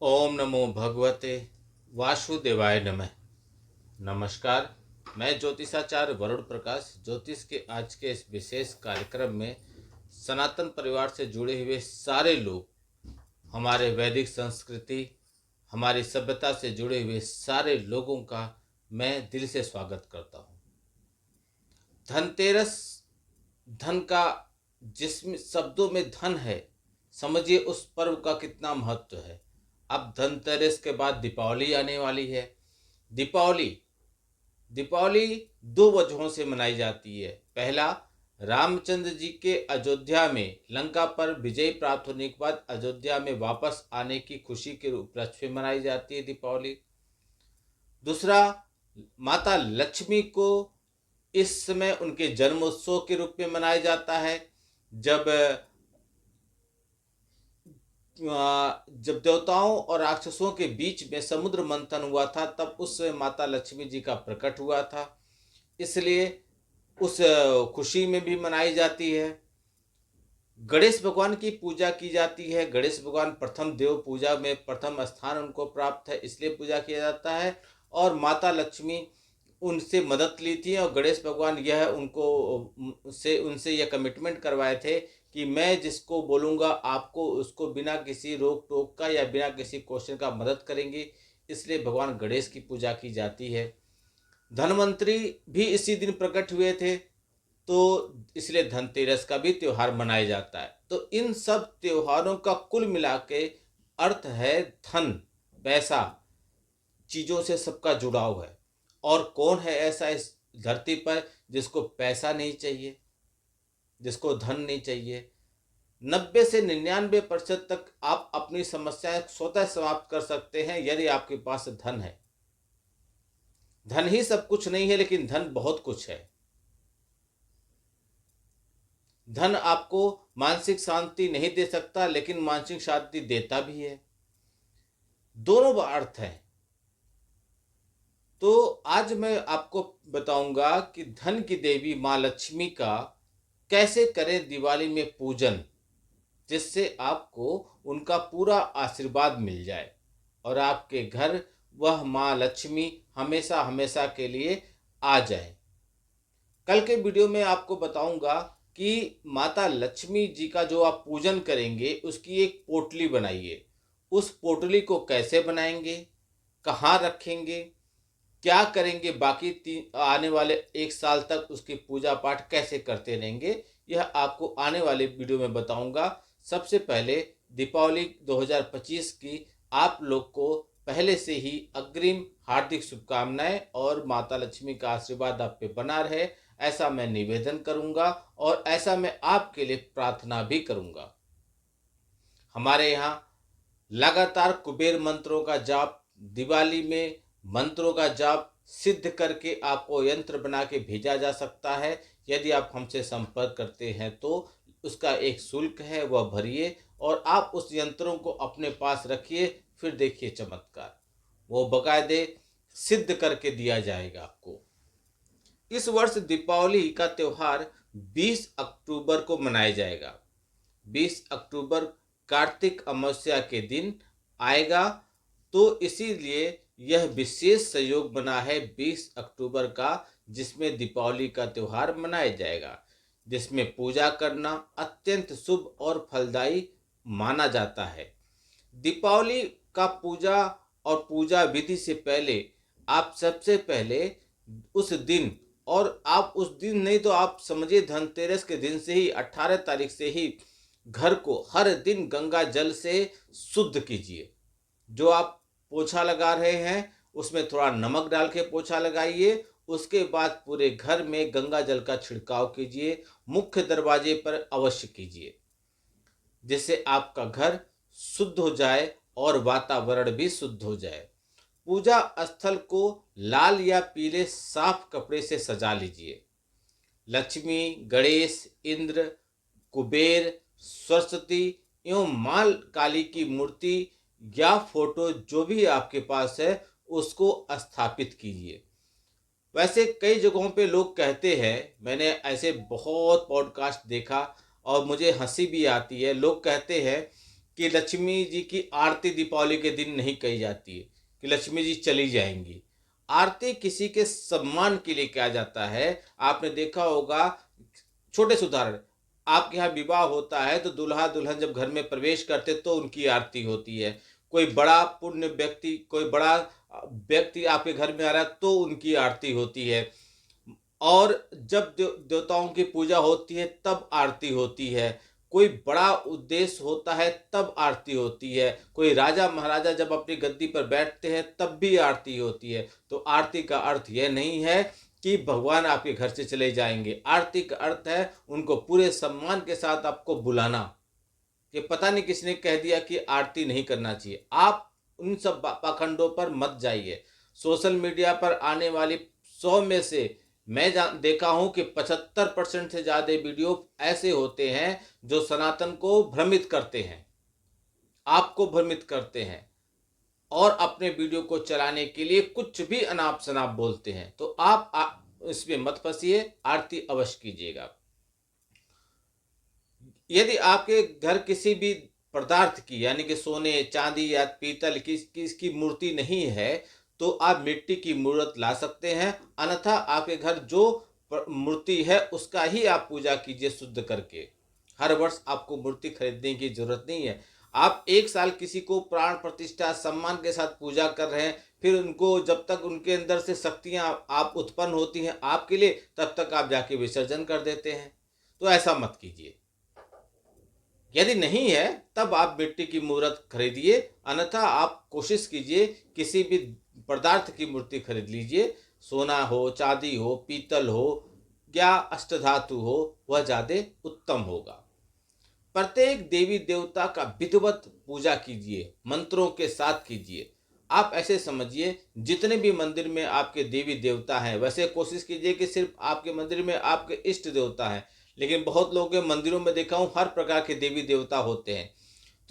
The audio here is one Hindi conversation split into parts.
ओम नमो भगवते वासुदेवाय नमः। नमस्कार। मैं ज्योतिषाचार्य वरुण प्रकाश ज्योतिष के आज के इस विशेष कार्यक्रम में सनातन परिवार से जुड़े हुए सारे लोग, हमारे वैदिक संस्कृति, हमारी सभ्यता से जुड़े हुए सारे लोगों का मैं दिल से स्वागत करता हूँ। धनतेरस, धन का, जिसमें शब्दों में धन है, समझिए उस पर्व का कितना महत्व है। अब धनतेरस के बाद दीपावली आने वाली है। दीपावली दीपावली दो वजहों से मनाई जाती है। पहला, रामचंद्र जी के अयोध्या में लंका पर विजय प्राप्त होने के बाद अयोध्या में वापस आने की खुशी के उपलक्ष्य में मनाई जाती है दीपावली। दूसरा, माता लक्ष्मी को इस समय उनके जन्मोत्सव के रूप में मनाया जाता है। जब जब देवताओं और राक्षसों के बीच में समुद्र मंथन हुआ था, तब उस समय माता लक्ष्मी जी का प्रकट हुआ था, इसलिए उस खुशी में भी मनाई जाती है। गणेश भगवान की पूजा की जाती है। गणेश भगवान प्रथम देव पूजा में प्रथम स्थान उनको प्राप्त है, इसलिए पूजा किया जाता है। और माता लक्ष्मी उनसे मदद ली थी और गणेश भगवान यह उनसे यह कमिटमेंट करवाए थे कि मैं जिसको बोलूँगा आपको उसको बिना किसी रोक टोक का या बिना किसी क्वेश्चन का मदद करेंगे, इसलिए भगवान गणेश की पूजा की जाती है। धनवंतरी भी इसी दिन प्रकट हुए थे, तो इसलिए धनतेरस का भी त्यौहार मनाया जाता है। तो इन सब त्योहारों का कुल मिला के अर्थ है धन, पैसा, चीज़ों से सबका जुड़ाव है। और कौन है ऐसा इस धरती पर जिसको पैसा नहीं चाहिए, जिसको धन नहीं चाहिए। 90 से 99% तक आप अपनी समस्याएं स्वतः समाप्त कर सकते हैं यदि आपके पास धन है। धन ही सब कुछ नहीं है, लेकिन धन बहुत कुछ है। धन आपको मानसिक शांति नहीं दे सकता, लेकिन मानसिक शांति देता भी है। दोनों अर्थ हैं। तो आज मैं आपको बताऊंगा कि धन की देवी माँ लक्ष्मी का कैसे करें दिवाली में पूजन, जिससे आपको उनका पूरा आशीर्वाद मिल जाए और आपके घर वह माँ लक्ष्मी हमेशा हमेशा के लिए आ जाए। कल के वीडियो में आपको बताऊंगा कि माता लक्ष्मी जी का जो आप पूजन करेंगे उसकी एक पोटली बनाइए। उस पोटली को कैसे बनाएंगे, कहाँ रखेंगे, क्या करेंगे, बाकी आने वाले 1 साल तक उसकी पूजा पाठ कैसे करते रहेंगे, यह आपको आने वाले वीडियो में बताऊंगा। सबसे पहले दीपावली 2025 की आप लोग को पहले से ही अग्रिम हार्दिक शुभकामनाएं और माता लक्ष्मी का आशीर्वाद आप पे बना रहे, ऐसा मैं निवेदन करूंगा और ऐसा मैं आपके लिए प्रार्थना भी करूंगा। हमारे यहाँ लगातार कुबेर मंत्रों का जाप, दिवाली में मंत्रों का जाप सिद्ध करके आपको यंत्र बना के भेजा जा सकता है। यदि आप हमसे संपर्क करते हैं तो उसका एक शुल्क है, वह भरिए और आप उस यंत्रों को अपने पास रखिए। फिर देखिए चमत्कार, वो बकायदे सिद्ध करके दिया जाएगा आपको। इस वर्ष दीपावली का त्यौहार 20 अक्टूबर को मनाया जाएगा। 20 अक्टूबर कार्तिक अमावस्या के दिन आएगा, तो इसीलिए यह विशेष संयोग बना है 20 अक्टूबर का, जिसमें दीपावली का त्यौहार मनाया जाएगा, जिसमें पूजा करना अत्यंत शुभ और फलदायी माना जाता है। दीपावली का पूजा और पूजा विधि से पहले आप सबसे पहले उस दिन, और आप उस दिन नहीं तो आप समझिए धनतेरस के दिन से ही 18 तारीख से ही घर को हर दिन गंगा जल से शुद्ध कीजिए। जो आप पोछा लगा रहे हैं उसमें थोड़ा नमक डाल के पोछा लगाइए। उसके बाद पूरे घर में गंगा जल का छिड़काव कीजिए, मुख्य दरवाजे पर अवश्य कीजिए, जिससे आपका घर शुद्ध हो जाए और वातावरण भी शुद्ध हो जाए। पूजा स्थल को लाल या पीले साफ कपड़े से सजा लीजिए। लक्ष्मी, गणेश, इंद्र, कुबेर, सरस्वती एवं माँ काली की मूर्ति या फोटो जो भी आपके पास है उसको स्थापित कीजिए। वैसे कई जगहों पे लोग कहते हैं, मैंने ऐसे बहुत पॉडकास्ट देखा और मुझे हंसी भी आती है, लोग कहते हैं कि लक्ष्मी जी की आरती दीपावली के दिन नहीं कही जाती है कि लक्ष्मी जी चली जाएंगी। आरती किसी के सम्मान के लिए किया जाता है। आपने देखा होगा, छोटे से उदाहरण, आपके यहाँ विवाह होता है तो दूल्हा दुल्हन जब घर में प्रवेश करते तो उनकी आरती होती है। कोई बड़ा पुण्य व्यक्ति, कोई बड़ा व्यक्ति आपके घर में आ रहा है तो उनकी आरती होती है। और जब देवताओं की पूजा होती है तब आरती होती है। कोई बड़ा उद्देश्य होता है तब आरती होती है। कोई राजा महाराजा जब अपनी गद्दी पर बैठते हैं तब भी आरती होती है। तो आरती का अर्थ यह नहीं है कि भगवान आपके घर से चले जाएंगे। आरती का अर्थ है उनको पूरे सम्मान के साथ आपको बुलाना। ये पता नहीं किसने कह दिया कि आरती नहीं करना चाहिए। आप उन सब पाखंडों पर मत जाइए। सोशल मीडिया पर आने वाली 100 में से मैं देखा हूं कि 75% से ज़्यादा वीडियो ऐसे होते हैं जो सनातन को भ्रमित करते हैं, आपको भ्रमित करते हैं और अपने वीडियो को चलाने के लिए कुछ भी अनाप शनाप बोलते हैं। तो आप इसमें मत फंसिए, आरती अवश्य कीजिएगा। यदि आपके घर किसी भी पदार्थ की, यानी कि सोने चांदी या पीतल की इसकी मूर्ति नहीं है तो आप मिट्टी की मूर्त ला सकते हैं। अन्यथा आपके घर जो मूर्ति है उसका ही आप पूजा कीजिए शुद्ध करके। हर वर्ष आपको मूर्ति खरीदने की जरूरत नहीं है। आप एक साल किसी को प्राण प्रतिष्ठा सम्मान के साथ पूजा कर रहे हैं, फिर उनको जब तक उनके अंदर से शक्तियां आप उत्पन्न होती हैं आपके लिए, तब तक आप जाके विसर्जन कर देते हैं। तो ऐसा मत कीजिए। यदि नहीं है तब आप मिट्टी की मूर्त खरीदिए, अन्यथा आप कोशिश कीजिए किसी भी पदार्थ की मूर्ति खरीद लीजिए। सोना हो, चांदी हो, पीतल हो या अष्टधातु हो, वह ज़्यादा उत्तम होगा। प्रत्येक देवी देवता का विधिवत पूजा कीजिए, मंत्रों के साथ कीजिए। आप ऐसे समझिए जितने भी मंदिर में आपके देवी देवता हैं, वैसे कोशिश कीजिए कि सिर्फ आपके मंदिर में आपके इष्ट देवता हैं, लेकिन बहुत लोगों के मंदिरों में देखा हूँ हर प्रकार के देवी देवता होते हैं।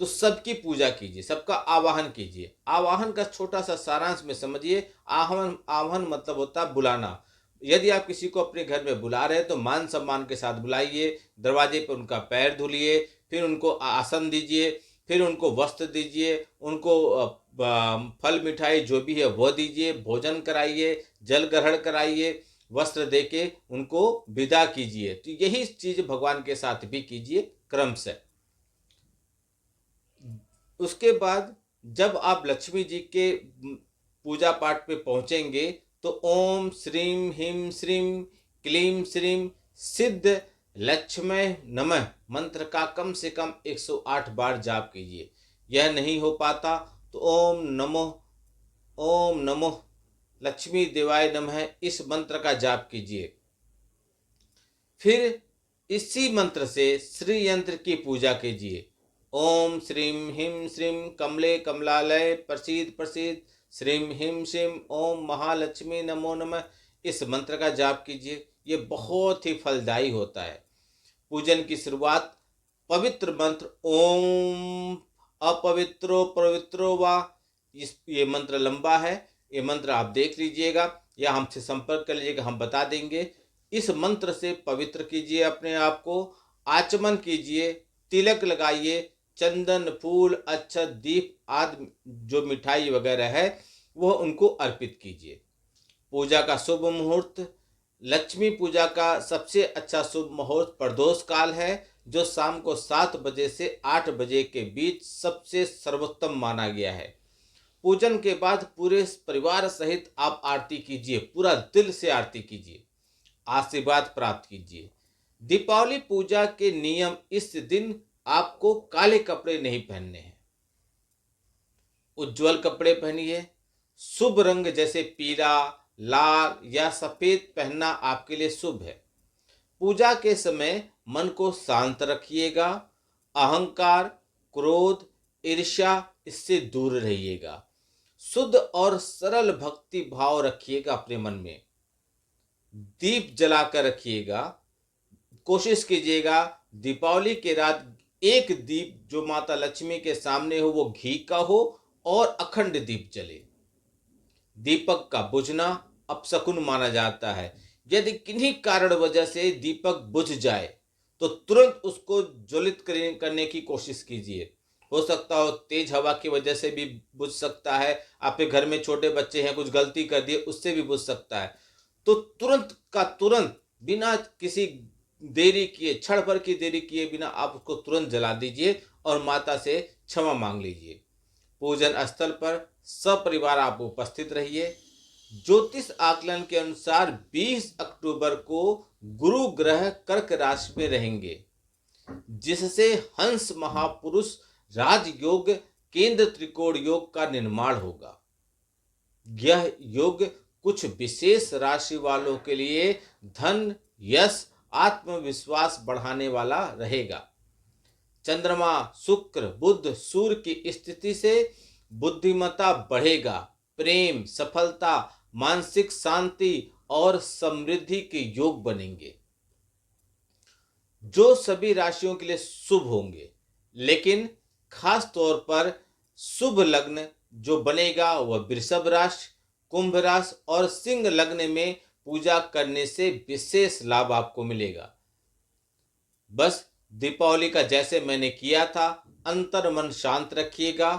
तो सबकी पूजा कीजिए, सबका आवाहन कीजिए। आवाहन का छोटा सा सारांश में समझिए। आवाहन आवाहन मतलब होता है बुलाना। यदि आप किसी को अपने घर में बुला रहे हैं तो मान सम्मान के साथ बुलाइए। दरवाजे पर उनका पैर धुलिए, फिर उनको आसन दीजिए, फिर उनको वस्त्र दीजिए, उनको फल मिठाई जो भी है वह दीजिए, भोजन कराइए, जल ग्रहण कराइए, वस्त्र देके उनको विदा कीजिए। तो यही चीज भगवान के साथ भी कीजिए क्रम से। उसके बाद जब आप लक्ष्मी जी के पूजा पाठ पे पहुंचेंगे तो ओम श्रीम ह्रीम श्रीम क्लीम श्रीम सिद्ध लक्ष्मय नमः मंत्र का कम से कम 108 बार जाप कीजिए। यह नहीं हो पाता तो ओम नमो लक्ष्मी देवाय नमः इस मंत्र का जाप कीजिए। फिर इसी मंत्र से श्री यंत्र की पूजा कीजिए। ओम श्रीम ह्रीम श्रीम कमले कमलालय प्रसीद प्रसीद श्रीम ह्रीम श्रीम ओम महालक्ष्मी नमो नमः इस मंत्र का जाप कीजिए। ये बहुत ही फलदायी होता है। पूजन की शुरुआत पवित्र मंत्र ओम अपवित्रो पवित्रो वा, ये मंत्र लंबा है, ये मंत्र आप देख लीजिएगा या हमसे संपर्क कर लीजिएगा, हम बता देंगे। इस मंत्र से पवित्र कीजिए अपने आप को, आचमन कीजिए, तिलक लगाइए, चंदन फूल अक्षत दीप आदि जो मिठाई वगैरह है वह उनको अर्पित कीजिए। पूजा का शुभ मुहूर्त, लक्ष्मी पूजा का सबसे अच्छा शुभ मुहूर्त प्रदोष काल है, जो शाम को 7 बजे से 8 बजे के बीच सबसे सर्वोत्तम माना गया है। पूजन के बाद पूरे परिवार सहित आप आरती कीजिए, पूरा दिल से आरती कीजिए, आशीर्वाद प्राप्त कीजिए। दीपावली पूजा के नियम, इस दिन आपको काले कपड़े नहीं पहनने हैं, उज्जवल कपड़े पहनिए। शुभ रंग जैसे पीला, लाल या सफेद पहनना आपके लिए शुभ है। पूजा के समय मन को शांत रखिएगा। अहंकार, क्रोध, ईर्ष्या इससे दूर रहिएगा। शुद्ध और सरल भक्ति भाव रखिएगा अपने मन में। दीप जलाकर रखिएगा। कोशिश कीजिएगा दीपावली के रात एक दीप जो माता लक्ष्मी के सामने हो वो घी का हो और अखंड दीप जले। दीपक का बुझना अपशकुन माना जाता है। यदि किन्हीं कारण वजह से दीपक बुझ जाए तो तुरंत उसको ज्वलित करने की कोशिश कीजिए। हो सकता हो तेज हवा की वजह से भी बुझ सकता है, आपके घर में छोटे बच्चे हैं कुछ गलती कर दिए उससे भी बुझ सकता है। तो तुरंत का तुरंत बिना किसी देरी किए, क्षण भर की देरी किए बिना आप उसको तुरंत जला दीजिए और माता से क्षमा मांग लीजिए। पूजन स्थल पर सपरिवार आप उपस्थित रहिए। ज्योतिष आकलन के अनुसार 20 अक्टूबर को गुरु ग्रह कर्क राशि में रहेंगे, जिससे हंस महापुरुष राजयोग केंद्र त्रिकोण योग का निर्माण होगा। यह योग कुछ विशेष राशि वालों के लिए धन, यश, आत्मविश्वास बढ़ाने वाला रहेगा। चंद्रमा, शुक्र, बुध, सूर्य की स्थिति से बुद्धिमत्ता बढ़ेगा, प्रेम, सफलता, मानसिक शांति और समृद्धि के योग बनेंगे, जो सभी राशियों के लिए शुभ होंगे। लेकिन खास तौर पर शुभ लग्न जो बनेगा वह वृषभ राशि, कुंभ राशि और सिंह लग्न में पूजा करने से विशेष लाभ आपको मिलेगा। बस दीपावली का जैसे मैंने किया था, अंतर मन शांत रखिएगा,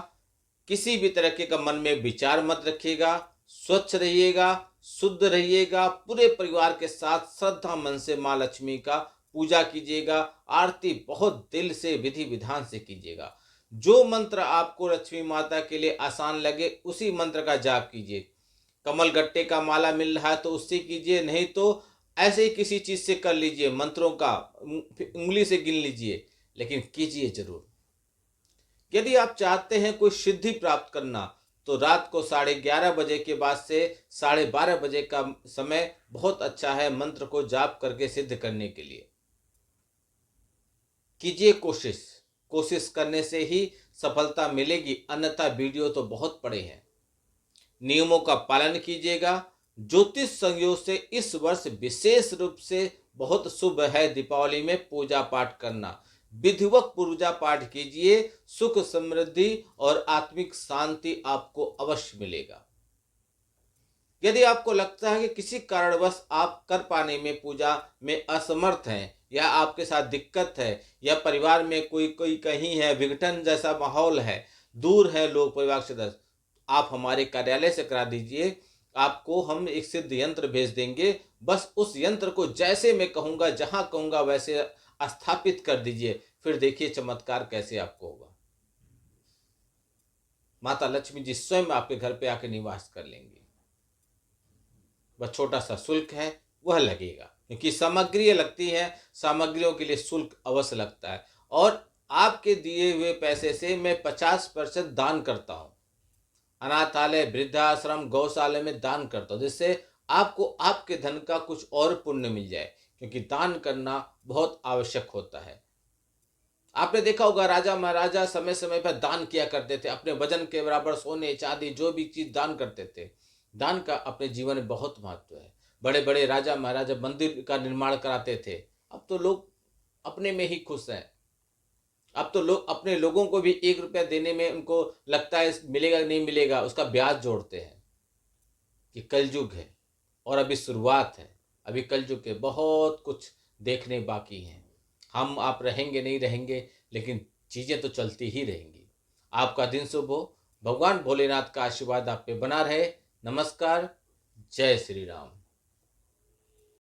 किसी भी तरह के का मन में विचार मत रखिएगा, स्वच्छ रहिएगा, शुद्ध रहिएगा, पूरे परिवार के साथ श्रद्धा मन से माँ लक्ष्मी का पूजा कीजिएगा, आरती बहुत दिल से विधि विधान से कीजिएगा। जो मंत्र आपको लक्ष्मी माता के लिए आसान लगे उसी मंत्र का जाप कीजिए। कमल गट्टे का माला मिल रहा है तो उससे कीजिए, नहीं तो ऐसे ही किसी चीज से कर लीजिए, मंत्रों का उंगली से गिन लीजिए, लेकिन कीजिए जरूर। यदि आप चाहते हैं कोई सिद्धि प्राप्त करना तो रात को 11:30 बजे के बाद से 12:30 बजे का समय बहुत अच्छा है मंत्र को जाप करके सिद्ध करने के लिए। कीजिए कोशिश, कोशिश करने से ही सफलता मिलेगी, अन्यथा वीडियो तो बहुत पड़े हैं। नियमों का पालन कीजिएगा। ज्योतिष संयोग से इस वर्ष विशेष रूप से बहुत शुभ है दीपावली में पूजा पाठ करना। विधिवत पूजा पाठ कीजिए, सुख समृद्धि और आत्मिक शांति आपको अवश्य मिलेगा। यदि आपको लगता है कि किसी कारणवश आप कर पाने में पूजा में असमर्थ हैं, या आपके साथ दिक्कत है, या परिवार में कोई कोई कहीं है, विघटन जैसा माहौल है, दूर है लोग परिवार के सदस्य, आप हमारे कार्यालय से करा दीजिए। आपको हम एक सिद्ध यंत्र भेज देंगे, बस उस यंत्र को जैसे मैं कहूँगा, जहाँ कहूँगा वैसे स्थापित कर दीजिए, फिर देखिए चमत्कार कैसे आपको होगा। माता लक्ष्मी जी स्वयं आपके घर पे आके निवास कर लेंगे। वह छोटा सा शुल्क है वह लगेगा, क्योंकि सामग्री लगती है, सामग्रियों के लिए शुल्क अवश्य लगता है। और आपके दिए हुए पैसे से मैं 50% दान करता हूँ, अनाथालय, वृद्धाश्रम, गौशाला में दान करता हूँ, जिससे आपको आपके धन का कुछ और पुण्य मिल जाए, क्योंकि दान करना बहुत आवश्यक होता है। आपने देखा होगा राजा महाराजा समय समय पर दान किया करते थे, अपने वजन के बराबर सोने चांदी जो भी चीज दान करते थे। दान का अपने जीवन में बहुत महत्व है। बड़े बड़े राजा महाराजा मंदिर का निर्माण कराते थे, अब तो लोग अपने में ही खुश हैं। अब तो लोग अपने लोगों को भी 1 रुपया देने में उनको लगता है मिलेगा नहीं मिलेगा, उसका ब्याज जोड़ते हैं। ये कलयुग है और अभी शुरुआत है, अभी कलयुग के बहुत कुछ देखने बाकी हैं। हम आप रहेंगे नहीं रहेंगे, लेकिन चीज़ें तो चलती ही रहेंगी। आपका दिन शुभ हो, भगवान भोलेनाथ का आशीर्वाद आप पे बना रहे। नमस्कार, जय श्री राम।